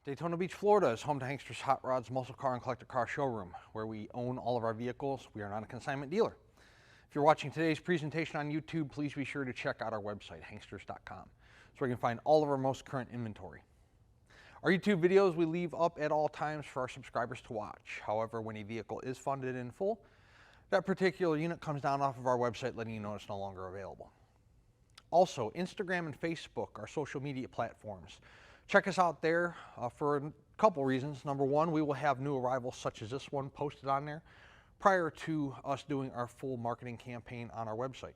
Daytona Beach, Florida is home to Hankster's Hot Rods Muscle Car and Collector Car Showroom, where we own all of our vehicles. We are not a consignment dealer. If you're watching today's presentation on YouTube, please be sure to check out our website, hanksters.com, so you can find all of our most current inventory. Our YouTube videos we leave up at all times for our subscribers to watch. However, when a vehicle is funded in full, that particular unit comes down off of our website, letting you know it's no longer available. Also, Instagram and Facebook are social media platforms. Check us out there for a couple reasons. Number one, we will have new arrivals such as this one posted on there prior to us doing our full marketing campaign on our website.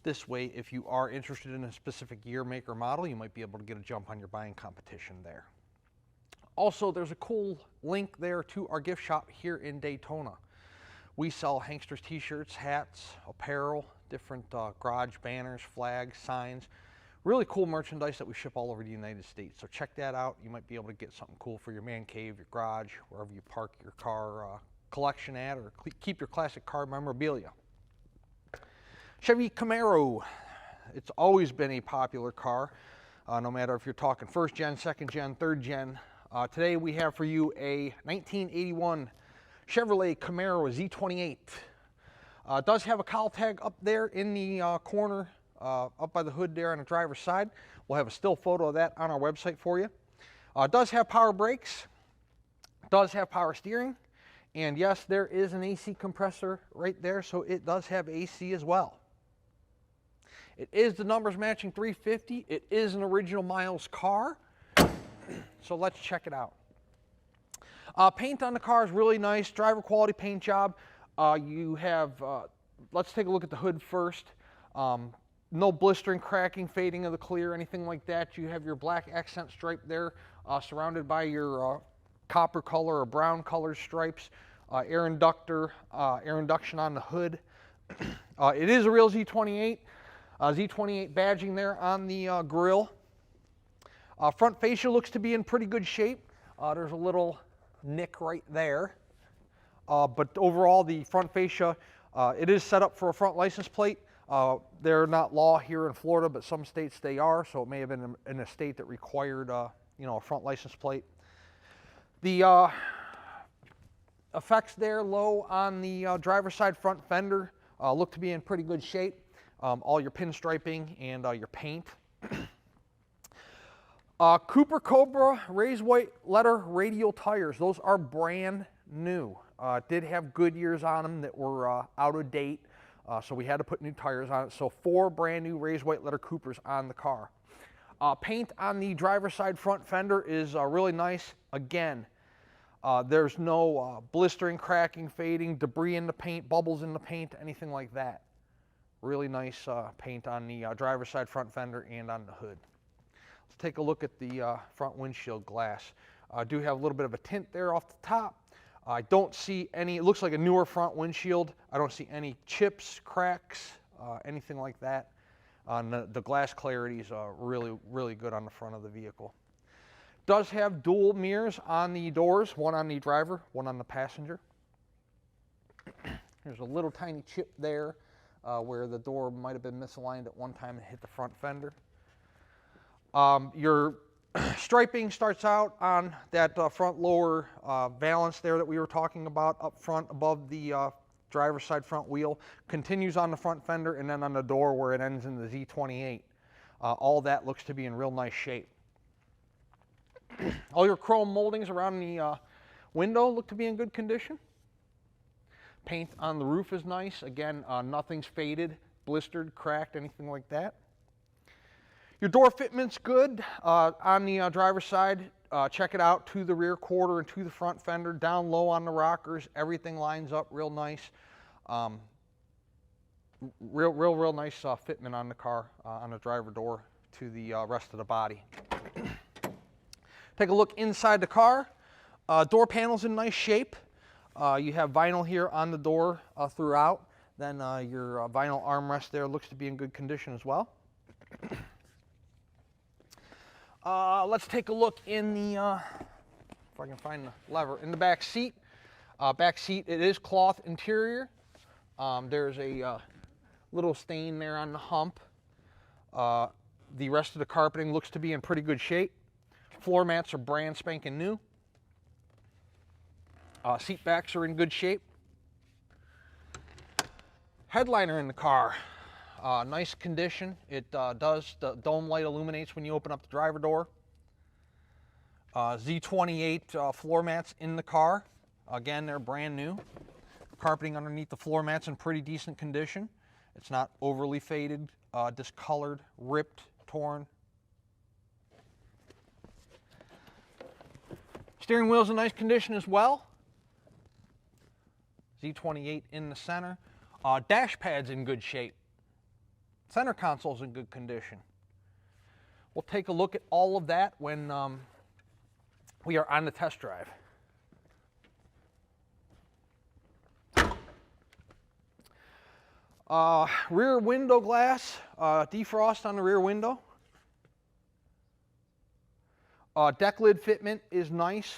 This way, if you are interested in a specific year, make, or model, you might be able to get a jump on your buying competition there. Also, there's a cool link there to our gift shop here in Daytona. We sell Hanksters t-shirts, hats, apparel, different garage banners, flags, signs. Really cool merchandise that we ship all over the United States. So check that out. You might be able to get something cool for your man cave, your garage, wherever you park your car collection at, or keep your classic car memorabilia. Chevy Camaro. It's always been a popular car, no matter if you're talking first gen, second gen, third gen. Today we have for you a 1981 Chevrolet Camaro Z28. It does have a cowl tag up there in the corner, up by the hood there on the driver's side. We'll have a still photo of that on our website for you. It does have power brakes, does have power steering, and yes, there is an AC compressor right there, so it does have AC as well. It is the numbers matching 350. It is an original miles car, so let's check it out. Paint on the car is really nice, driver quality paint job. You have, let's take a look at the hood first. No blistering, cracking, fading of the clear, anything like that. You have your black accent stripe there, surrounded by your copper color or brown color stripes. Air induction on the hood. It is a real Z28. Z28 badging there on the grille. Front fascia looks to be in pretty good shape. There's a little nick right there. But overall, the front fascia, it is set up for a front license plate. They're not law here in Florida, but some states they are, so it may have been in a state that required a front license plate. The effects there low on the driver's side front fender look to be in pretty good shape. All your pinstriping and your paint. Cooper Cobra raised white letter radial tires. Those are brand new. Did have Goodyears on them that were out of date. So we had to put new tires on it. So 4 brand new raised white letter Coopers on the car. Paint on the driver's side front fender is really nice. Again, there's no blistering, cracking, fading, debris in the paint, bubbles in the paint, anything like that. Really nice paint on the driver's side front fender and on the hood. Let's take a look at the front windshield glass. I do have a little bit of a tint there off the top. I don't see any, it looks like a newer front windshield. I don't see any chips, cracks, anything like that. The glass clarity is really, really good on the front of the vehicle. Does have dual mirrors on the doors, one on the driver, one on the passenger. There's a little tiny chip there where the door might have been misaligned at one time and hit the front fender. Your striping starts out on that front lower valance there that we were talking about up front above the driver's side front wheel, continues on the front fender and then on the door where it ends in the Z28. All that looks to be in real nice shape. All your chrome moldings around the window look to be in good condition. Paint on the roof is nice. Again, nothing's faded, blistered, cracked, anything like that. Your door fitment's good. On the driver's side, check it out, to the rear quarter and to the front fender, down low on the rockers. Everything lines up real nice. Real nice fitment on the car, on the driver door to the rest of the body. Take a look inside the car. Door panel's in nice shape. You have vinyl here on the door throughout. Then your vinyl armrest there looks to be in good condition as well. Let's take a look in the, if I can find the lever, in the back seat. Back seat, it is cloth interior. There's a little stain there on the hump. The rest of the carpeting looks to be in pretty good shape. Floor mats are brand spanking new. Seat backs are in good shape. Headliner in the car, nice condition. It the dome light illuminates when you open up the driver door. Z28 floor mats in the car. Again, they're brand new. Carpeting underneath the floor mats in pretty decent condition. It's not overly faded, discolored, ripped, torn. Steering wheel's in nice condition as well. Z28 in the center. Dash pad's in good shape. Center console's in good condition. We'll take a look at all of that when we are on the test drive. Rear window glass, defrost on the rear window. Deck lid fitment is nice.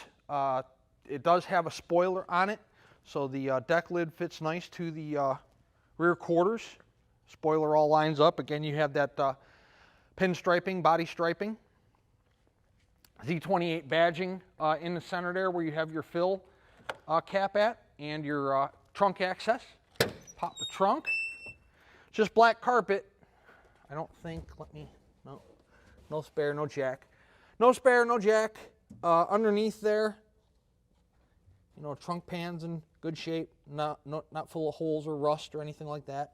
It does have a spoiler on it, so the deck lid fits nice to the rear quarters. Spoiler all lines up. Again, you have that pinstriping, body striping. Z28 badging in the center there where you have your fill cap at, and your trunk access. Pop the trunk. Just black carpet. I don't think, no spare, no jack. No spare, no jack. Underneath there, you know, trunk pan's in good shape, not full of holes or rust or anything like that.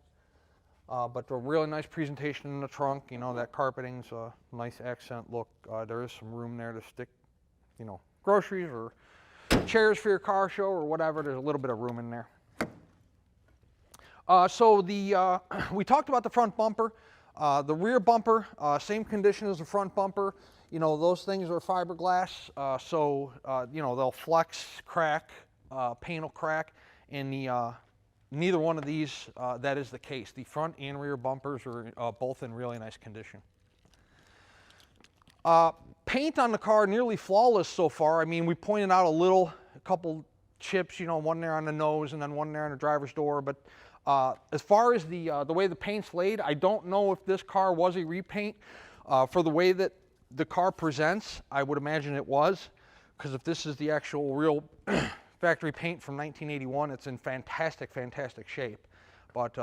But a really nice presentation in the trunk. You know, that carpeting's a nice accent look. There is some room there to stick, you know, groceries or chairs for your car show or whatever. There's a little bit of room in there. We talked about the front bumper. The rear bumper, same condition as the front bumper. You know, those things are fiberglass, you know, they'll flex, crack, paint will crack, and neither one of these, that is the case. The front and rear bumpers are both in really nice condition. Paint on the car nearly flawless so far. I mean, we pointed out a couple chips, you know, one there on the nose and then one there on the driver's door, but as far as the way the paint's laid, I don't know if this car was a repaint. For the way that the car presents, I would imagine it was, because if this is the actual real factory paint from 1981, it's in fantastic shape. But,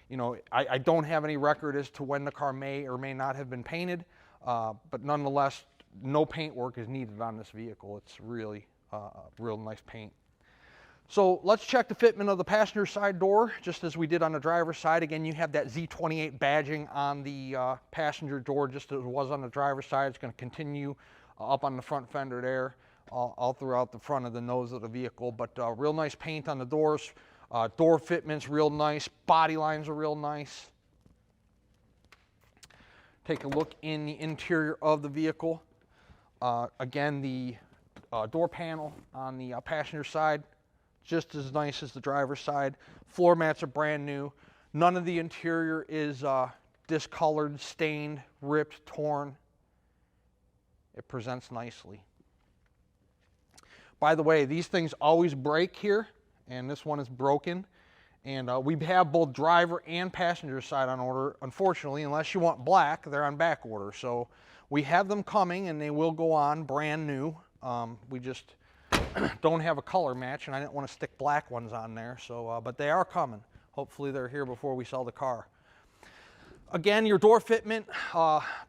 you know, I don't have any record as to when the car may or may not have been painted, but nonetheless, no paint work is needed on this vehicle. It's really real nice paint. So let's check the fitment of the passenger side door, just as we did on the driver's side. Again, you have that Z28 badging on the passenger door, just as it was on the driver's side. It's going to continue up on the front fender there, all throughout the front of the nose of the vehicle. But real nice paint on the doors. Door fitment's real nice. Body lines are real nice. Take a look in the interior of the vehicle. Again, the door panel on the passenger side, just as nice as the driver's side. Floor mats are brand new. None of the interior is discolored, stained, ripped, torn. It presents nicely. By the way, these things always break here, and this one is broken. And we have both driver and passenger side on order. Unfortunately, unless you want black, they're on back order. So we have them coming, and they will go on brand new. We just don't have a color match, and I didn't want to stick black ones on there, so but they are coming. Hopefully they're here before we sell the car. Again, your door fitment,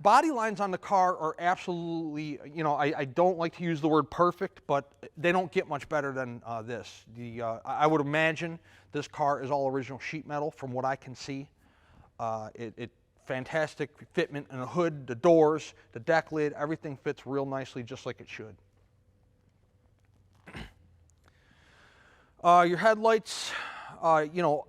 body lines on the car are absolutely, you know, I don't like to use the word perfect, but they don't get much better than this. I would imagine this car is all original sheet metal from what I can see. Fantastic fitment in the hood, the doors, the deck lid, everything fits real nicely just like it should. Your headlights, you know,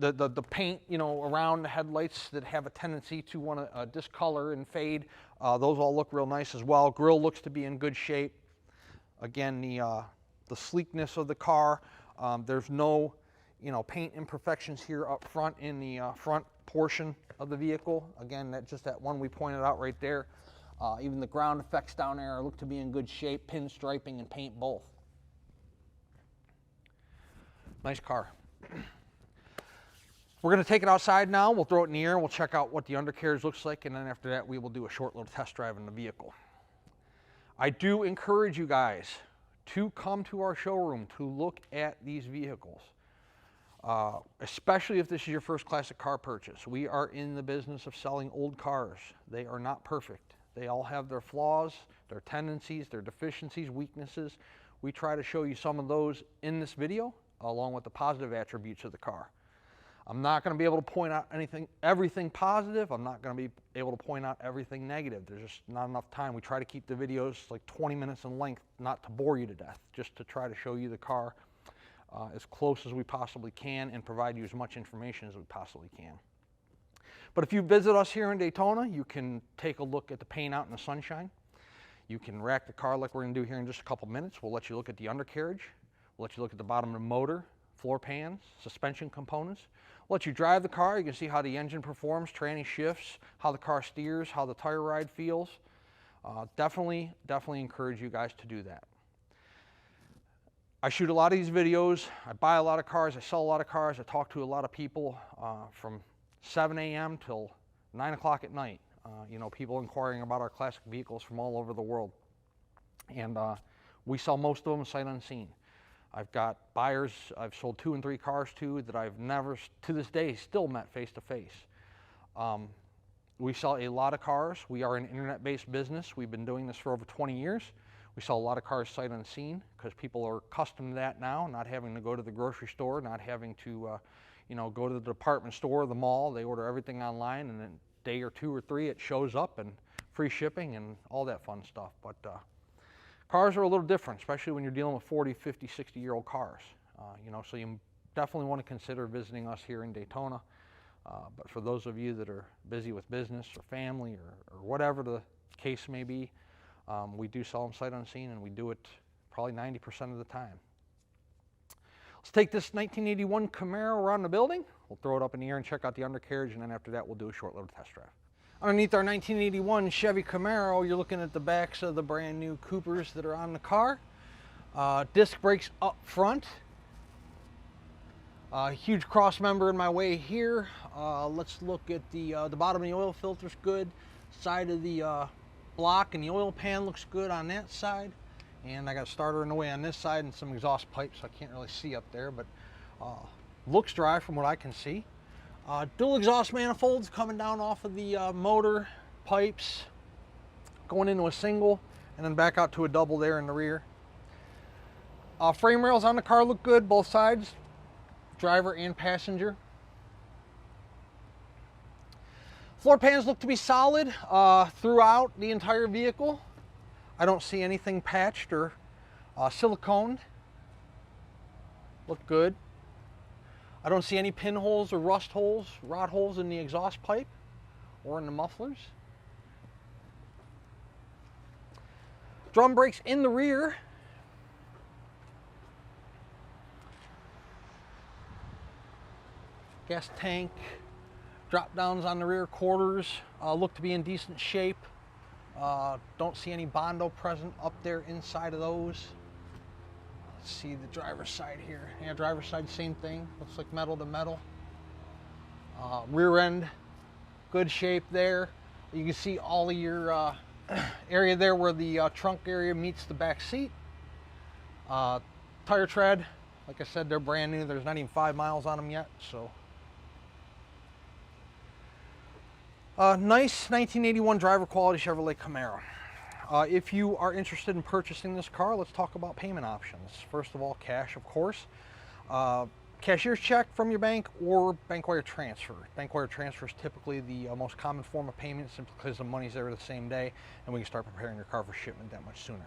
the paint, you know, around the headlights that have a tendency to want to discolor and fade, those all look real nice as well. Grille looks to be in good shape. Again, the sleekness of the car, there's no, you know, paint imperfections here up front in the front portion of the vehicle. Again, just that one we pointed out right there. Even the ground effects down there look to be in good shape, pinstriping and paint both. Nice car. We're going to take it outside now. We'll throw it in the air and we'll check out what the undercarriage looks like, and then after that we will do a short little test drive in the vehicle. I do encourage you guys to come to our showroom to look at these vehicles. Especially if this is your first classic car purchase. We are in the business of selling old cars. They are not perfect. They all have their flaws, their tendencies, their deficiencies, weaknesses. We try to show you some of those in this video, along with the positive attributes of the car. I'm not going to be able to point out everything positive. I'm not going to be able to point out everything negative. There's just not enough time. We try to keep the videos like 20 minutes in length, not to bore you to death, just to try to show you the car as close as we possibly can and provide you as much information as we possibly can. But if you visit us here in Daytona, you can take a look at the paint out in the sunshine. You can rack the car like we're going to do here in just a couple minutes. We'll let you look at the undercarriage. We'll let you look at the bottom of the motor, floor pans, suspension components. We'll let you drive the car. You can see how the engine performs, tranny shifts, how the car steers, how the tire ride feels. Definitely encourage you guys to do that. I shoot a lot of these videos. I buy a lot of cars. I sell a lot of cars. I talk to a lot of people from 7 a.m. till 9 o'clock at night. You know, people inquiring about our classic vehicles from all over the world. And we sell most of them sight unseen. I've got buyers I've sold 2 and 3 cars to that I've never, to this day, still met face to face. We sell a lot of cars. We are an internet-based business. We've been doing this for over 20 years. We sell a lot of cars sight unseen because people are accustomed to that now, not having to go to the grocery store, not having to you know, go to the department store or the mall. They order everything online, and then a day or 2 or 3 it shows up, and free shipping and all that fun stuff. But cars are a little different, especially when you're dealing with 40, 50, 60-year-old cars. You know, so you definitely want to consider visiting us here in Daytona. But for those of you that are busy with business or family or whatever the case may be, we do sell them sight unseen, and we do it probably 90% of the time. Let's take this 1981 Camaro around the building. We'll throw it up in the air and check out the undercarriage, and then after that we'll do a short little test drive. Underneath our 1981 Chevy Camaro, you're looking at the backs of the brand new Coopers that are on the car. Disc brakes up front. Huge cross member in my way here. Let's look at the bottom of the oil filter's good. Side of the block and the oil pan looks good on that side. And I got a starter in the way on this side and some exhaust pipes, so I can't really see up there, but looks dry from what I can see. Dual exhaust manifolds coming down off of the motor pipes, going into a single and then back out to a double there in the rear. Frame rails on the car look good, both sides, driver and passenger. Floor pans look to be solid throughout the entire vehicle. I don't see anything patched or siliconed. Look good. I don't see any pinholes or rust holes, rot holes in the exhaust pipe or in the mufflers. Drum brakes in the rear. Gas tank, drop downs on the rear quarters look to be in decent shape. Don't see any Bondo present up there inside of those. Let's see the driver's side here. Yeah, driver's side, same thing. Looks like metal to metal. Rear end, good shape there. You can see all of your area there where the trunk area meets the back seat. Tire tread, like I said, they're brand new. There's not even 5 miles on them yet, so. Nice 1981 driver quality Chevrolet Camaro. If you are interested in purchasing this car, let's talk about payment options. First of all, cash, of course. Cashier's check from your bank or bank wire transfer. Bank wire transfer is typically the most common form of payment simply because the money's there the same day and we can start preparing your car for shipment that much sooner.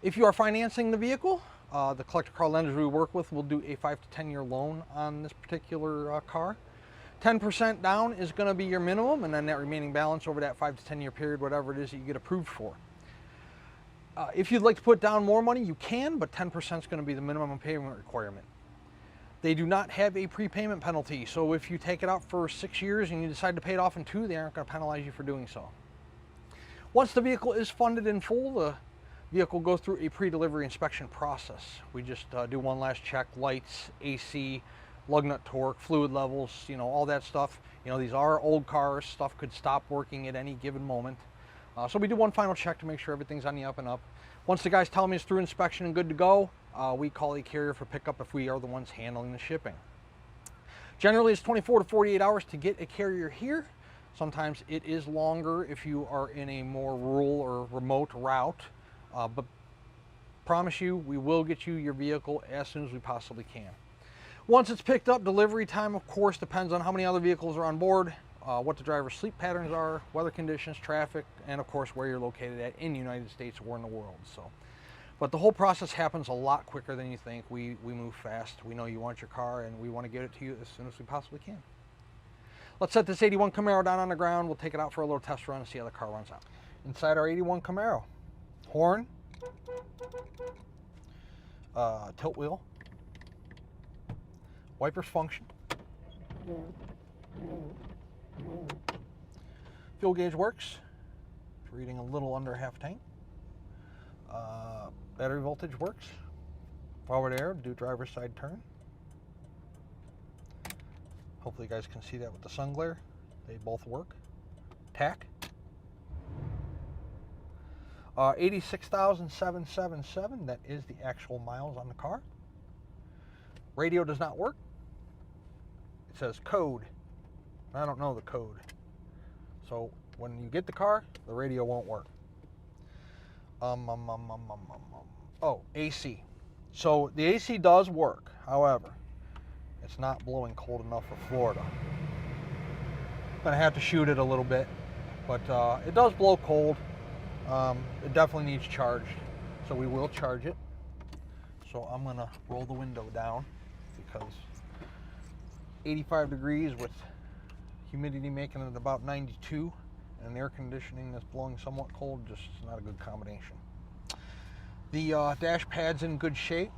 If you are financing the vehicle, the collector car lenders we work with will do a 5 to 10 year loan on this particular car. 10% down is going to be your minimum, and then that remaining balance over that 5 to 10 year period, whatever it is that you get approved for. If you'd like to put down more money, you can, but 10% is going to be the minimum payment requirement. They do not have a prepayment penalty, so if you take it out for 6 years and you decide to pay it off in 2, they aren't going to penalize you for doing so. Once the vehicle is funded in full, the vehicle goes through a pre-delivery inspection process. We just do one last check: lights, AC, lug nut torque, fluid levels, all that stuff. These are old cars. Stuff could stop working at any given moment. So we do one final check to make sure everything's on the up and up. Once the guys tell me it's through inspection and good to go, we call the carrier for pickup if we are the ones handling the shipping. Generally, it's 24 to 48 hours to get a carrier here. Sometimes it is longer if you are in a more rural or remote route, but promise you, we will get you your vehicle as soon as we possibly can. Once it's picked up, delivery time, of course, depends on how many other vehicles are on board, what the driver's sleep patterns are, weather conditions, traffic, and of course where you're located at in the United States or in the world. But the whole process happens a lot quicker than you think. We move fast. We know you want your car, and we want to get it to you as soon as we possibly can. Let's set this 81 Camaro down on the ground. We'll take it out for a little test run and see how the car runs out. Inside our 81 Camaro, horn, tilt wheel, wipers function, fuel gauge works, it's reading a little under half tank, battery voltage works, forward air, do driver's side turn. Hopefully you guys can see that with the sun glare. They both work. Tack. 86,777, that is the actual miles on the car. Radio does not work. It says code. I don't know the code. So when you get the car, the radio won't work. Oh, AC. So the AC does work. However, it's not blowing cold enough for Florida. I'm gonna have to shoot it a little bit, but it does blow cold. It definitely needs charged, so we will charge it. So I'm gonna roll the window down because 85 degrees with humidity making it about 92 and air conditioning that's blowing somewhat cold, just not a good combination. The dash pad's in good shape.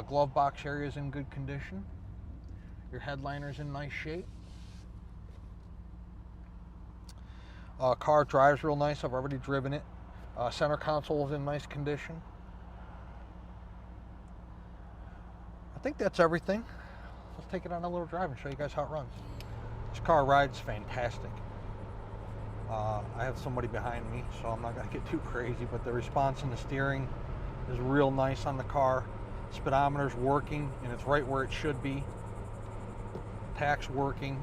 Glove box area is in good condition. Your headliner's in nice shape. Car drives real nice. I've already driven it. Center console is in nice condition. I think that's everything. Let's take it on a little drive and show you guys how it runs. This car rides fantastic. I have somebody behind me, so I'm not going to get too crazy, but the response in the steering is real nice on the car. Speedometer's working, and it's right where it should be. Tack's working.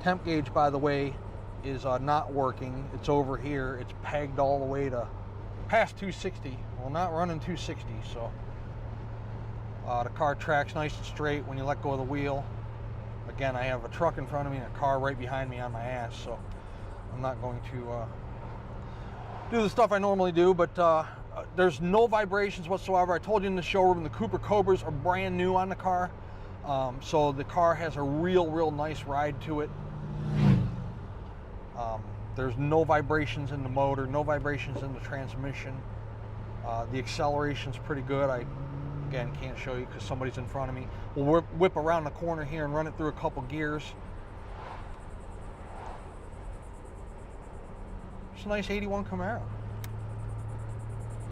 Temp gauge, by the way, is not working. It's over here. It's pegged all the way to past 260. Well, not running 260, so the car tracks nice and straight when you let go of the wheel. Again, I have a truck in front of me and a car right behind me on my ass, so I'm not going to do the stuff I normally do, but there's no vibrations whatsoever. I told you in the showroom the Cooper Cobras are brand new on the car, so the car has a real nice ride to it. There's no vibrations in the motor, no vibrations in the transmission. The acceleration's pretty good. I, again, can't show you because somebody's in front of me. We'll whip around the corner here and run it through a couple gears. It's a nice 81 Camaro.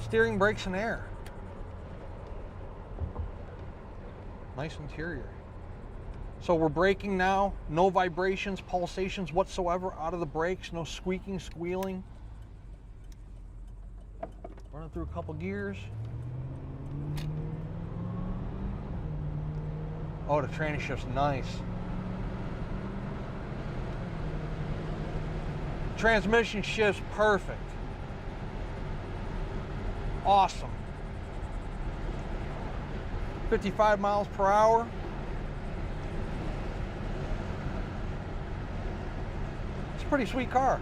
Steering, brakes, and air. Nice interior. So we're braking now. No vibrations, pulsations whatsoever out of the brakes. No squeaking, squealing. Running through a couple gears. Oh, the tranny shift's nice. Transmission shifts perfect. Awesome. 55 miles per hour. It's a pretty sweet car.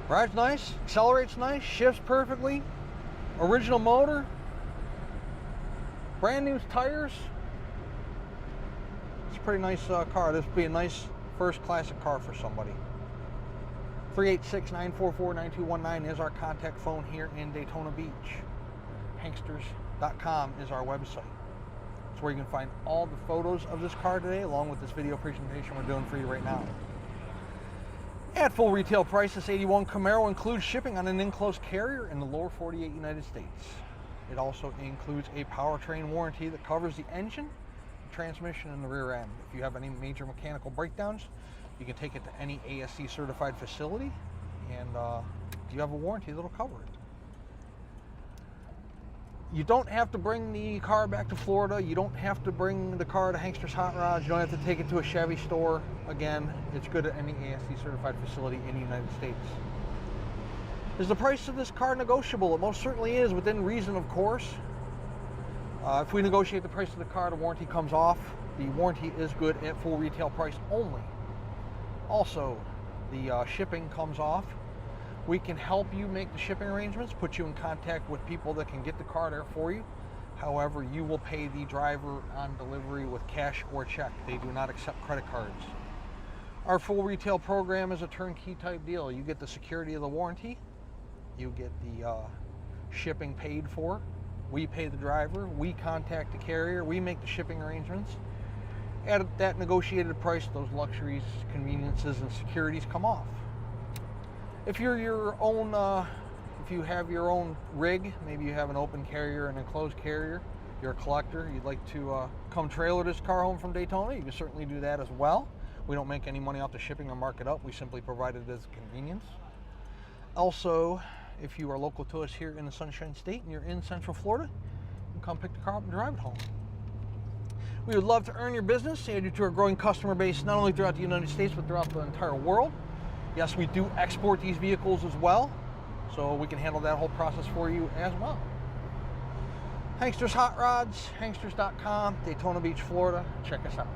Rides nice, accelerates nice, shifts perfectly. Original motor. Brand new tires. It's a pretty nice car. This would be a nice first classic car for somebody. 386-944-9219 is our contact phone here in Daytona Beach. Hanksters.com is our website. It's where you can find all the photos of this car today, along with this video presentation we're doing for you right now. At full retail price, this 81 Camaro includes shipping on an enclosed carrier in the lower 48 United States. It also includes a powertrain warranty that covers the engine, the transmission, and the rear end. If you have any major mechanical breakdowns, you can take it to any ACC certified facility, and you have a warranty that'll cover it. You don't have to bring the car back to Florida. You don't have to bring the car to Hanksters Hot Rods. You don't have to take it to a Chevy store. Again, it's good at any ASC certified facility in the United States. Is the price of this car negotiable? It most certainly is, within reason, of course. If we negotiate the price of the car, the warranty comes off. The warranty is good at full retail price only. Also, the shipping comes off. We can help you make the shipping arrangements, put you in contact with people that can get the car there for you. However, you will pay the driver on delivery with cash or check. They do not accept credit cards. Our full retail program is a turnkey type deal. You get the security of the warranty. You get the shipping paid for. We pay the driver. We contact the carrier. We make the shipping arrangements. At that negotiated price, those luxuries, conveniences, and securities come off. If you're your own, if you have your own rig, maybe you have an open carrier, an enclosed carrier, you're a collector, you'd like to come trailer this car home from Daytona, you can certainly do that as well. We don't make any money off the shipping or mark it up. We simply provide it as a convenience. Also, if you are local to us here in the Sunshine State and you're in Central Florida, you can come pick the car up and drive it home. We would love to earn your business, add you to our growing customer base, not only throughout the United States, but throughout the entire world. Yes, we do export these vehicles as well, so we can handle that whole process for you as well. Hanksters Hot Rods, Hanksters.com, Daytona Beach, Florida. Check us out.